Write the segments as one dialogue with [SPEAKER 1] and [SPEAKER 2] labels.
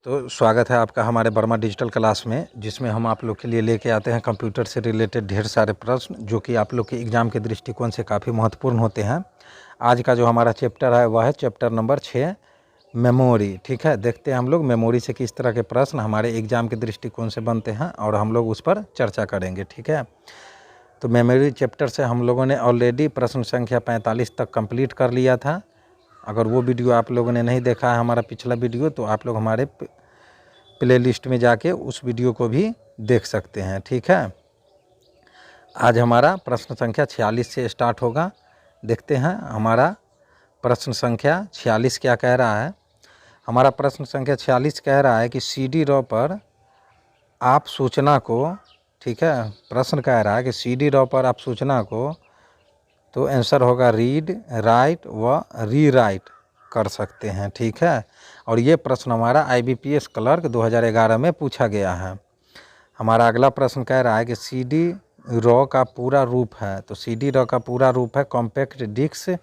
[SPEAKER 1] तो स्वागत है आपका हमारे वर्मा डिजिटल क्लास में, जिसमें हम आप लोग के लिए लेके आते हैं कंप्यूटर से रिलेटेड ढेर सारे प्रश्न जो कि आप लोग के एग्ज़ाम के दृष्टिकोण से काफ़ी महत्वपूर्ण होते हैं। आज का जो हमारा चैप्टर है वह है चैप्टर नंबर 6 मेमोरी। ठीक है, देखते हैं हम लोग मेमोरी से किस तरह के प्रश्न हमारे एग्ज़ाम के दृष्टिकोण से बनते हैं और हम लोग उस पर चर्चा करेंगे। ठीक है, तो मेमोरी चैप्टर से हम लोगों ने ऑलरेडी प्रश्न संख्या 45 तक कंप्लीट कर लिया था। अगर वो वीडियो आप लोगों ने नहीं देखा है हमारा पिछला वीडियो, तो आप लोग हमारे प्ले लिस्ट में जाके उस वीडियो को भी देख सकते हैं। ठीक है, आज हमारा प्रश्न संख्या 46 से स्टार्ट होगा। देखते हैं हमारा प्रश्न संख्या 46 क्या कह रहा है। हमारा प्रश्न संख्या 46 कह रहा है कि CD रॉ पर आप सूचना को, ठीक है, प्रश्न कह रहा है कि CD रॉ पर आप सूचना को, तो आंसर होगा रीड, राइट व रीराइट कर सकते हैं। ठीक है, और ये प्रश्न हमारा IBPS क्लर्क 2011 में पूछा गया है। हमारा अगला प्रश्न कह रहा है कि CD रॉ का पूरा रूप है, तो CD रॉ का पूरा रूप है कॉम्पैक्ट डिस्क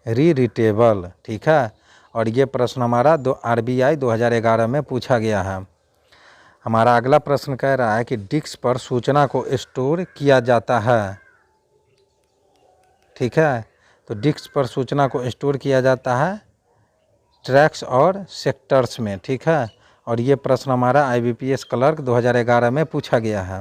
[SPEAKER 1] रीरिटेबल। ठीक है, और ये प्रश्न हमारा RBI 2011 में पूछा गया है। हमारा अगला प्रश्न कह रहा है कि डिस्क पर सूचना को स्टोर किया जाता है। ठीक है, तो डिस्क पर सूचना को स्टोर किया जाता है ट्रैक्स और सेक्टर्स में। ठीक है, और ये प्रश्न हमारा IBPS क्लर्क 2011 में पूछा गया है।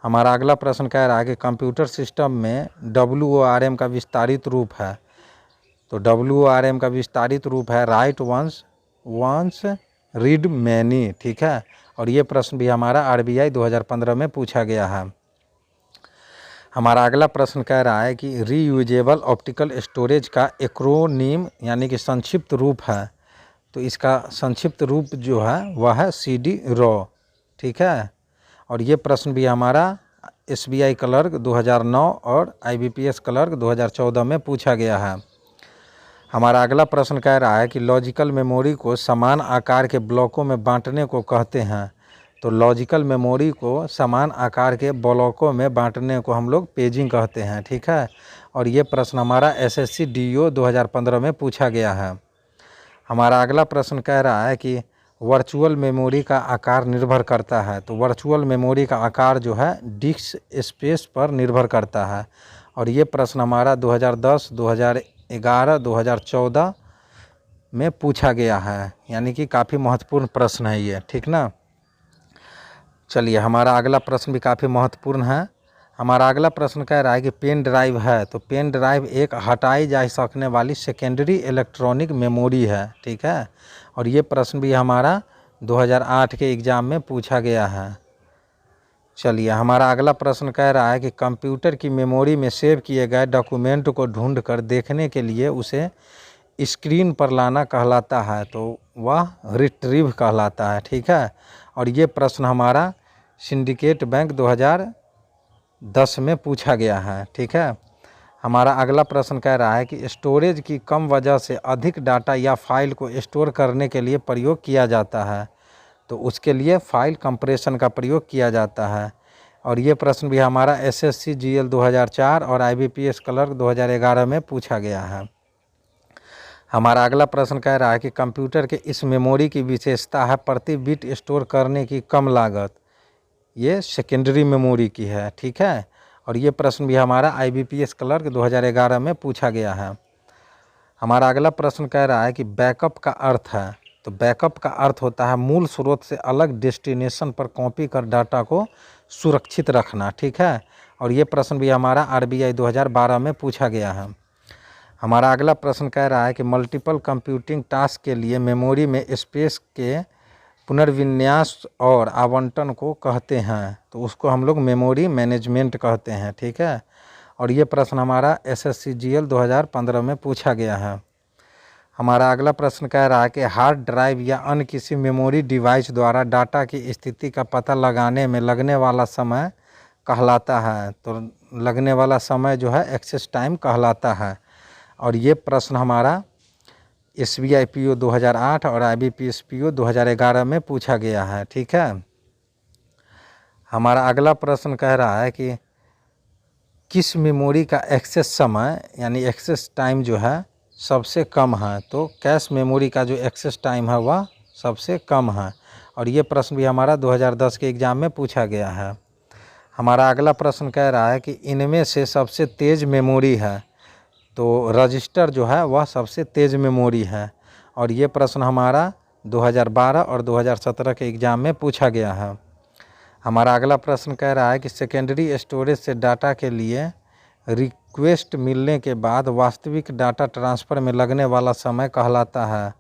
[SPEAKER 1] हमारा अगला प्रश्न कह रहा है कि कंप्यूटर सिस्टम में WORM का विस्तारित रूप है, तो WORM का विस्तारित रूप है राइट वंस रीड मैनी। ठीक है, और ये प्रश्न भी हमारा RBI 2015 में पूछा गया है। हमारा अगला प्रश्न कह रहा है कि रीयूजेबल ऑप्टिकल स्टोरेज का एक्रोनीम यानी कि संक्षिप्त रूप है, तो इसका संक्षिप्त रूप जो है वह है CD रॉ। ठीक है, और ये प्रश्न भी हमारा SBI क्लर्क 2009 और IBPS क्लर्क 2014 में पूछा गया है। हमारा अगला प्रश्न कह रहा है कि लॉजिकल मेमोरी को समान आकार के ब्लॉकों में बांटने को कहते हैं, तो लॉजिकल मेमोरी को समान आकार के ब्लॉकों में बांटने को हम लोग पेजिंग कहते हैं। ठीक है, और ये प्रश्न हमारा SSC DO 2015 में पूछा गया है। हमारा अगला प्रश्न कह रहा है कि वर्चुअल मेमोरी का आकार निर्भर करता है, तो वर्चुअल मेमोरी का आकार जो है डिस्क स्पेस पर निर्भर करता है, और ये प्रश्न हमारा 2010, 2011, 2014 में पूछा गया है, यानी कि काफ़ी महत्वपूर्ण प्रश्न है ये। ठीक ना, चलिए हमारा अगला प्रश्न भी काफ़ी महत्वपूर्ण है। हमारा अगला प्रश्न कह रहा है कि पेन ड्राइव है, तो पेन ड्राइव एक हटाई जा सकने वाली सेकेंडरी इलेक्ट्रॉनिक मेमोरी है। ठीक है, और ये प्रश्न भी हमारा 2008 के एग्ज़ाम में पूछा गया है। चलिए हमारा अगला प्रश्न कह रहा है कि कंप्यूटर की मेमोरी में सेव किए गए डॉक्यूमेंट को ढूंढकर देखने के लिए उसे स्क्रीन पर लाना कहलाता है, तो वह रिट्रीव कहलाता है। ठीक है, और ये प्रश्न हमारा सिंडिकेट बैंक 2010 में पूछा गया है। ठीक है, हमारा अगला प्रश्न कह रहा है कि स्टोरेज की कम वजह से अधिक डाटा या फाइल को स्टोर करने के लिए प्रयोग किया जाता है, तो उसके लिए फाइल कंप्रेशन का प्रयोग किया जाता है, और ये प्रश्न भी हमारा SSC GL 2004 और IBPS क्लर्क 2011 में पूछा गया है। हमारा अगला प्रश्न कह रहा है कि कंप्यूटर के इस मेमोरी की विशेषता है प्रति बिट स्टोर करने की कम लागत, ये सेकेंडरी मेमोरी की है। ठीक है, और ये प्रश्न भी हमारा IBPS क्लर्क 2011 में पूछा गया है। हमारा अगला प्रश्न कह रहा है कि बैकअप का अर्थ है, तो बैकअप का अर्थ होता है मूल स्रोत से अलग डेस्टिनेशन पर कॉपी कर डाटा को सुरक्षित रखना। ठीक है, और ये प्रश्न भी हमारा RBI 2012 में पूछा गया है। हमारा अगला प्रश्न कह रहा है कि मल्टीपल कंप्यूटिंग टास्क के लिए मेमोरी में स्पेस के पुनर्विन्यास और आवंटन को कहते हैं, तो उसको हम लोग मेमोरी मैनेजमेंट कहते हैं। ठीक है, और ये प्रश्न हमारा SSC GL 2015 में पूछा गया है। हमारा अगला प्रश्न कह रहा है कि हार्ड ड्राइव या अन्य किसी मेमोरी डिवाइस द्वारा डाटा की स्थिति का पता लगाने में लगने वाला समय कहलाता है, तो लगने वाला समय जो है एक्सेस टाइम कहलाता है, और ये प्रश्न हमारा SBI PO 2008 और IBPS PO 2011 में पूछा गया है। ठीक है, हमारा अगला प्रश्न कह रहा है कि किस मेमोरी का एक्सेस समय यानी एक्सेस टाइम जो है सबसे कम है, तो कैश मेमोरी का जो एक्सेस टाइम है वह सबसे कम है, और ये प्रश्न भी हमारा 2010 के एग्ज़ाम में पूछा गया है। हमारा अगला प्रश्न कह रहा है कि इनमें से सबसे तेज़ मेमोरी है, तो रजिस्टर जो है वह सबसे तेज़ मेमोरी है, और ये प्रश्न हमारा 2012 और 2017 के एग्ज़ाम में पूछा गया है। हमारा अगला प्रश्न कह रहा है कि सेकेंडरी स्टोरेज से डाटा के लिए रिक्वेस्ट मिलने के बाद वास्तविक डाटा ट्रांसफ़र में लगने वाला समय कहलाता है,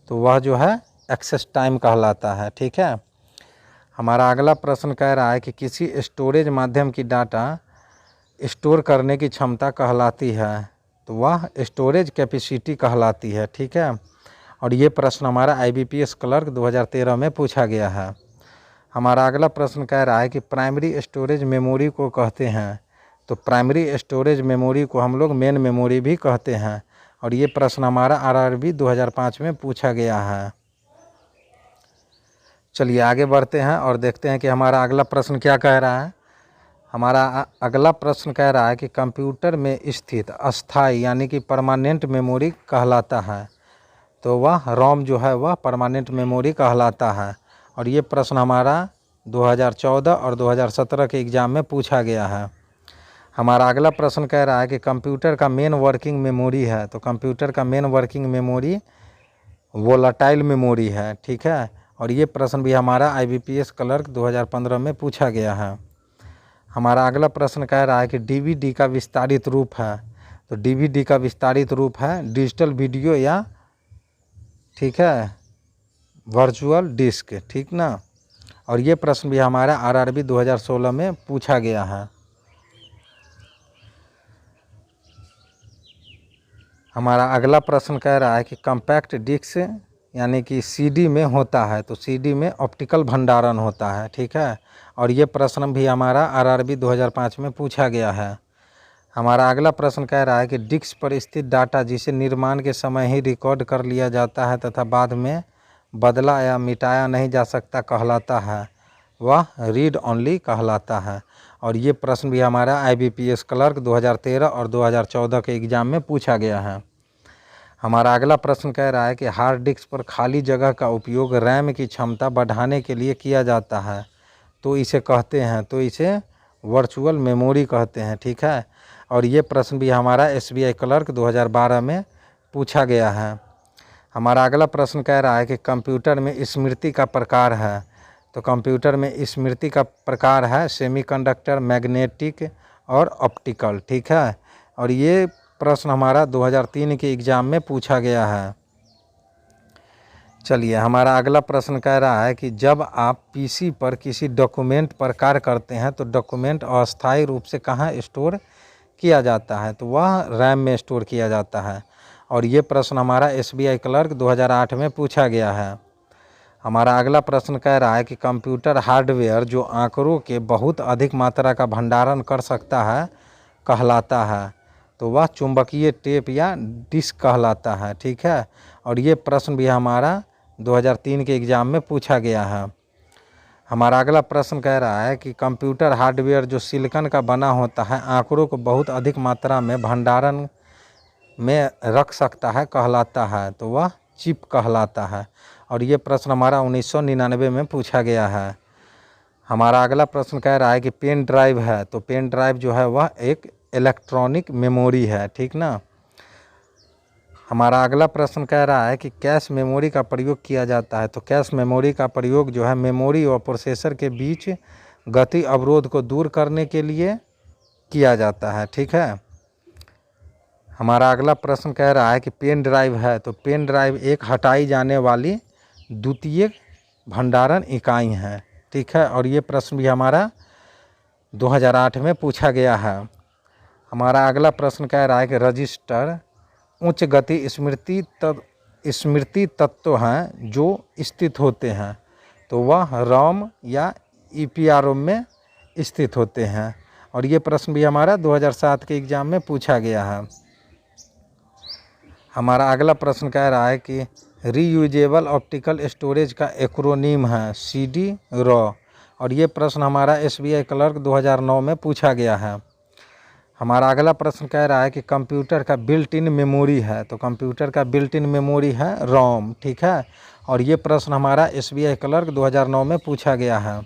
[SPEAKER 1] तो वह जो है एक्सेस टाइम कहलाता है। ठीक है। हमारा अगला प्रश्न कह रहा है कि किसी स्टोरेज माध्यम की डाटा स्टोर करने की क्षमता कहलाती है, तो वह स्टोरेज कैपेसिटी कहलाती है। ठीक है। और ये प्रश्न हमारा IBPS क्लर्क 2013 में पूछा गया है। हमारा अगला प्रश्न कह रहा है कि प्राइमरी स्टोरेज मेमोरी को कहते हैं, तो प्राइमरी स्टोरेज मेमोरी को हम लोग मेन मेमोरी भी कहते हैं, और ये प्रश्न हमारा RRB 2005 में पूछा गया है। चलिए आगे बढ़ते हैं और देखते हैं कि हमारा अगला प्रश्न क्या कह रहा है। हमारा अगला प्रश्न कह रहा है कि कंप्यूटर में स्थित अस्थाई यानी कि परमानेंट मेमोरी कहलाता है, तो वह रोम जो है वह परमानेंट मेमोरी कहलाता है, और ये प्रश्न हमारा 2014 और 2017 के एग्ज़ाम में पूछा गया है। हमारा अगला प्रश्न कह रहा है कि कंप्यूटर का मेन वर्किंग मेमोरी है, तो कंप्यूटर का main working memory volatile memory है। ठीक है। और ये प्रश्न भी हमारा IBPS क्लर्क 2015 में पूछा गया है। हमारा अगला प्रश्न कह रहा है कि DVD का विस्तारित रूप है, तो DVD का विस्तारित रूप है डिजिटल वीडियो या ठीक है वर्चुअल डिस्क। ठीक ना। और ये प्रश्न भी हमारा RRB 2016 में पूछा गया है। हमारा अगला प्रश्न कह रहा है कि कॉम्पैक्ट डिस्क यानी कि CD में होता है, तो CD में ऑप्टिकल भंडारण होता है। ठीक है। और ये प्रश्न भी हमारा RRB 2005 में पूछा गया है। हमारा अगला प्रश्न कह रहा है कि डिस्क पर स्थित डाटा जिसे निर्माण के समय ही रिकॉर्ड कर लिया जाता है तथा बाद में बदला या मिटाया नहीं जा सकता कहलाता है, वह रीड ओनली कहलाता है। और ये प्रश्न भी हमारा IBPS क्लर्क 2013 और 2014 के एग्ज़ाम में पूछा गया है। हमारा अगला प्रश्न कह रहा है कि हार्ड डिस्क पर खाली जगह का उपयोग रैम की क्षमता बढ़ाने के लिए किया जाता है, तो इसे कहते हैं, तो इसे वर्चुअल मेमोरी कहते हैं। ठीक है। और ये प्रश्न भी हमारा SBI क्लर्क 2012 में पूछा गया है। हमारा अगला प्रश्न कह रहा है कि कंप्यूटर में स्मृति का प्रकार है, तो कंप्यूटर में स्मृति का प्रकार है सेमीकंडक्टर, मैग्नेटिक और ऑप्टिकल। ठीक है। और ये प्रश्न हमारा 2003 के एग्ज़ाम में पूछा गया है। चलिए हमारा अगला प्रश्न कह रहा है कि जब आप PC पर किसी डॉक्यूमेंट पर कार्य करते हैं तो डॉक्यूमेंट अस्थायी रूप से कहाँ स्टोर किया जाता है, तो वह रैम में स्टोर किया जाता है। और ये प्रश्न हमारा SBI क्लर्क 2008 में पूछा गया है। हमारा अगला प्रश्न कह रहा है कि कंप्यूटर हार्डवेयर जो आंकड़ों के बहुत अधिक मात्रा का भंडारण कर सकता है कहलाता है, तो वह चुंबकीय टेप या डिस्क कहलाता है। ठीक है। और ये प्रश्न भी हमारा 2003 के एग्ज़ाम में पूछा गया है। हमारा अगला प्रश्न कह रहा है कि कंप्यूटर हार्डवेयर जो सिलिकॉन का बना होता है आंकड़ों को बहुत अधिक मात्रा में भंडारण में रख सकता है कहलाता है, तो वह चिप कहलाता है। और ये प्रश्न हमारा 1999 में पूछा गया है। हमारा अगला प्रश्न कह रहा है कि पेन ड्राइव है, तो पेन ड्राइव जो है वह एक इलेक्ट्रॉनिक मेमोरी है। ठीक ना। हमारा अगला प्रश्न कह रहा है कि कैश मेमोरी का प्रयोग किया जाता है, तो कैश मेमोरी का प्रयोग जो है मेमोरी और प्रोसेसर के बीच गति अवरोध को दूर करने के लिए किया जाता है। ठीक है। हमारा अगला प्रश्न कह रहा है कि पेन ड्राइव है, तो पेन ड्राइव एक हटाई जाने वाली द्वितीयक भंडारण इकाई है। ठीक है। और ये प्रश्न भी हमारा 2008 में पूछा गया है। हमारा अगला प्रश्न कह रहा है कि रजिस्टर उच्च गति स्मृति तत्व हैं जो स्थित होते हैं, तो वह रोम या EPROM में स्थित होते हैं। और ये प्रश्न भी हमारा 2007 के एग्ज़ाम में पूछा गया है। हमारा अगला प्रश्न कह रहा है कि रीयूजेबल ऑप्टिकल स्टोरेज का एक्रोनीम है CD-RAW, और ये प्रश्न हमारा SBI क्लर्क 2009 में पूछा गया है। हमारा अगला प्रश्न कह रहा है कि कंप्यूटर का बिल्ट इन मेमोरी है, तो कंप्यूटर का बिल्ट इन मेमोरी है रोम। ठीक है। और ये प्रश्न हमारा SBI क्लर्क 2009 में पूछा गया है।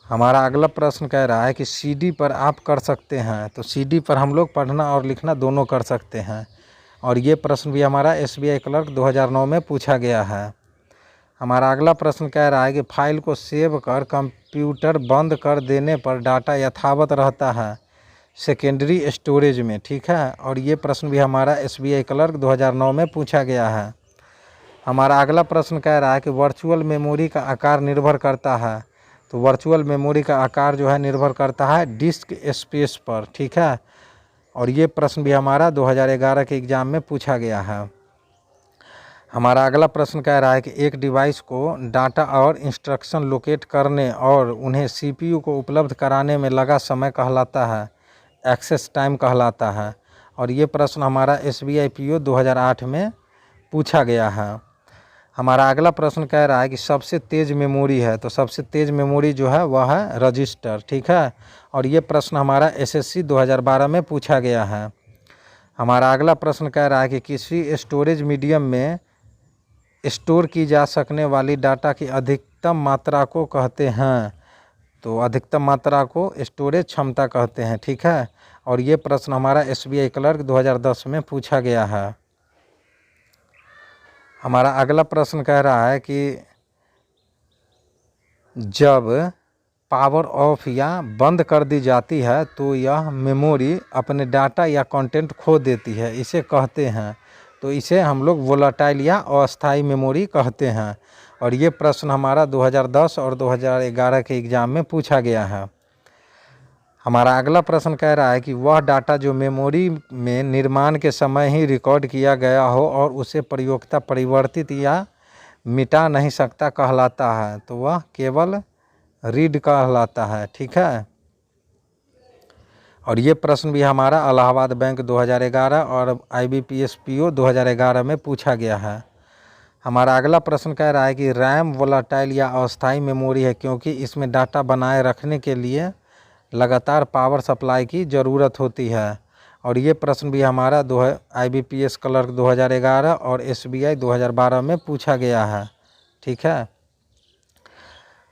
[SPEAKER 1] हमारा अगला प्रश्न कह रहा है कि CD पर आप कर सकते हैं, तो CD पर हम लोग पढ़ना और लिखना दोनों कर सकते हैं, और ये प्रश्न भी हमारा SBI क्लर्क 2009 में पूछा गया है। हमारा अगला प्रश्न कह रहा है कि फाइल को सेव कर कंप्यूटर बंद कर देने पर डाटा यथावत रहता है सेकेंडरी स्टोरेज में, ठीक है, और ये प्रश्न भी हमारा SBI क्लर्क 2009 में पूछा गया है। हमारा अगला प्रश्न कह रहा है कि वर्चुअल मेमोरी का आकार निर्भर करता है, तो वर्चुअल मेमोरी का आकार जो है निर्भर करता है डिस्क स्पेस पर, ठीक है, और ये प्रश्न भी हमारा 2011 के एग्ज़ाम में पूछा गया है। हमारा अगला प्रश्न कह रहा है कि एक डिवाइस को डाटा और इंस्ट्रक्शन लोकेट करने और उन्हें CPU को उपलब्ध कराने में लगा समय कहलाता है एक्सेस टाइम कहलाता है, और ये प्रश्न हमारा SBI PO 2008 में पूछा गया है। हमारा अगला प्रश्न कह रहा है कि सबसे तेज़ मेमोरी है, तो सबसे तेज़ मेमोरी जो है वह है रजिस्टर, ठीक है, और ये प्रश्न हमारा SSC 2012 में पूछा गया है। हमारा अगला प्रश्न कह रहा है कि किसी स्टोरेज मीडियम में स्टोर की जा सकने वाली डाटा की अधिकतम मात्रा को कहते हैं, तो अधिकतम मात्रा को स्टोरेज क्षमता कहते हैं, ठीक है, और ये प्रश्न हमारा SBI क्लर्क 2010 में पूछा गया है। हमारा अगला प्रश्न कह रहा है कि जब पावर ऑफ या बंद कर दी जाती है तो यह मेमोरी अपने डाटा या कंटेंट खो देती है, इसे कहते हैं, तो इसे हम लोग वोलेटाइल या अस्थायी मेमोरी कहते हैं, और ये प्रश्न हमारा 2010 और 2011 के एग्ज़ाम में पूछा गया है। हमारा अगला प्रश्न कह रहा है कि वह डाटा जो मेमोरी में निर्माण के समय ही रिकॉर्ड किया गया हो और उसे प्रयोक्ता परिवर्तित या मिटा नहीं सकता कहलाता है, तो वह केवल रीड कहलाता है, ठीक है, और ये प्रश्न भी हमारा इलाहाबाद बैंक 2011 और IBPS PO 2011 में पूछा गया है। हमारा अगला प्रश्न कह रहा है कि रैम वोलेटाइल या अस्थायी मेमोरी है क्योंकि इसमें डाटा बनाए रखने के लिए लगातार पावर सप्लाई की ज़रूरत होती है, और ये प्रश्न भी हमारा IBPS क्लर्क 2011 और SBI 2012 में पूछा गया है, ठीक है।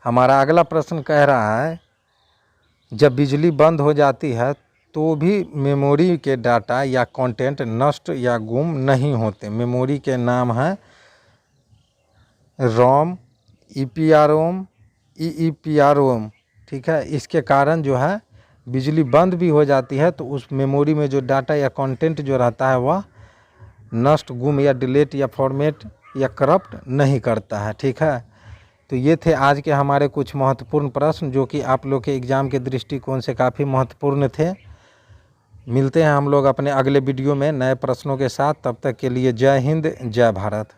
[SPEAKER 1] हमारा अगला प्रश्न कह रहा है जब बिजली बंद हो जाती है तो भी मेमोरी के डाटा या कंटेंट नष्ट या गुम नहीं होते। मेमोरी के नाम हैं रोम, EPROM, EEPROM, ठीक है। इसके कारण जो है बिजली बंद भी हो जाती है तो उस मेमोरी में जो डाटा या कंटेंट जो रहता है वह नष्ट, गुम या डिलीट या फॉर्मेट या करप्ट नहीं करता है, ठीक है। तो ये थे आज के हमारे कुछ महत्वपूर्ण प्रश्न जो कि आप लोग के एग्ज़ाम के दृष्टिकोण से काफ़ी महत्वपूर्ण थे। मिलते हैं हम लोग अपने अगले वीडियो में नए प्रश्नों के साथ, तब तक के लिए जय हिंद, जय भारत।